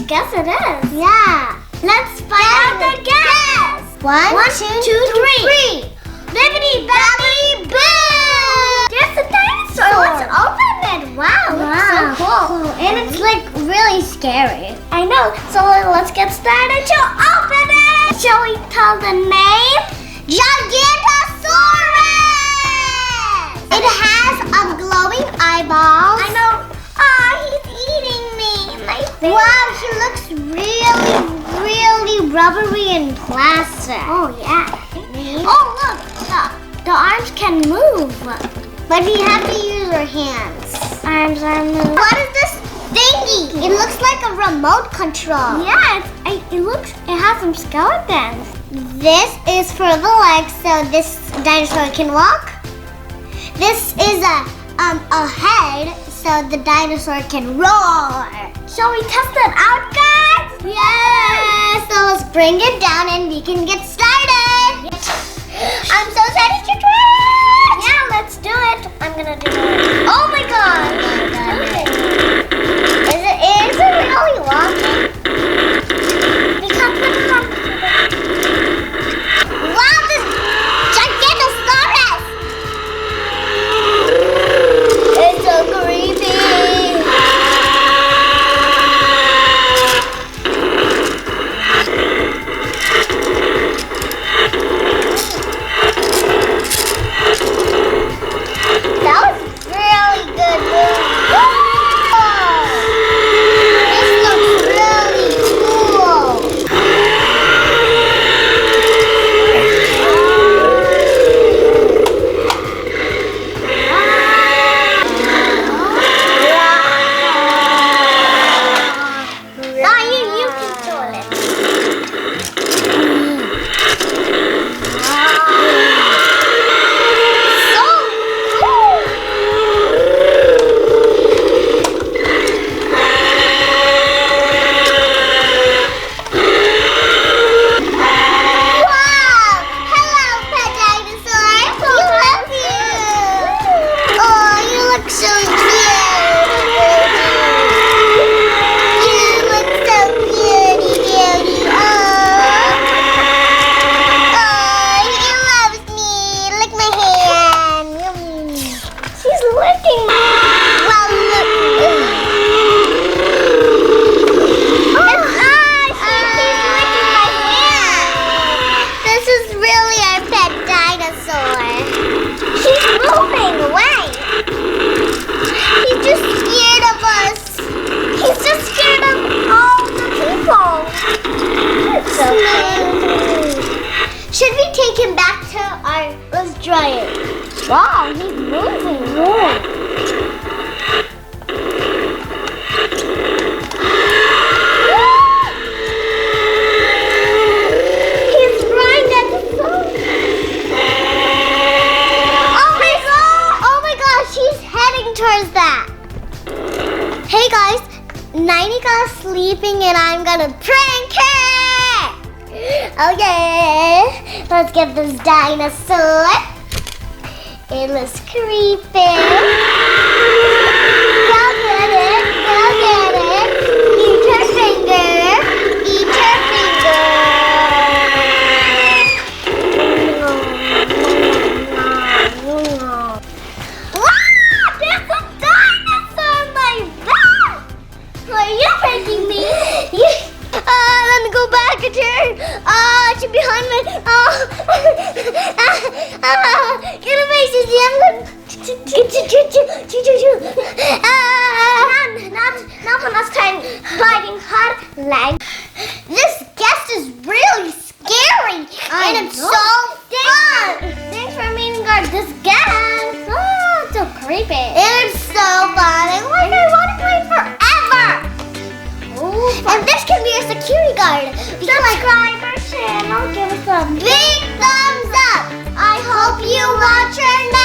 guess it is. Yeah. Let's find out the guess. One, two, three. Bibbidi Babbidi Boo! There's a dinosaur. Let's open it. Wow, looks so cool. And it's like really scary. I know. So let's get started to open it. Shall we tell the name? Giganotosaurus! It has glowing eyeballs. I know. He's eating me. My face. Wow, he looks really rubbery and plastic. Oh, yeah. Oh, look. The arms can move. But we have to use our hands. Arms are moving. What is this thingy? It looks like a remote control. Yeah, it has some skeletons. This is for the legs, so this dinosaur can walk. This is a head, so the dinosaur can roar. Shall we test it out, guys? Yes! So let's bring it down and we can get started. I'm so excited to try it. Yeah, let's do it. I'm gonna do it. Oh my gosh! Is it really walking? Wow, this Giganotosaurus! It's so creepy. That was really good move. This looks really cool. You control it. Should we take him back to our... Let's try it. Wow, he's moving. He's right at the phone. Oh my gosh, he's heading towards that. Hey guys, Nainika is sleeping and I'm gonna prank her. Okay, let's get this dinosaur. It looks creepy. Go get it, go get it. Eat her finger, eat her finger. Wow, there's a dinosaur in my bed. Are you pranking me? Let me go back a turn. She's behind me. Get away, Susie. I'm going. Not when I start biting her leg. This guest is really scary. And it's so fun. Thanks for meeting this guest. Oh, it's so creepy. It's so fun. I want to play forever. And this can be a security guard. Subscribe our channel. Give us a big thumbs up. I hope you watch our next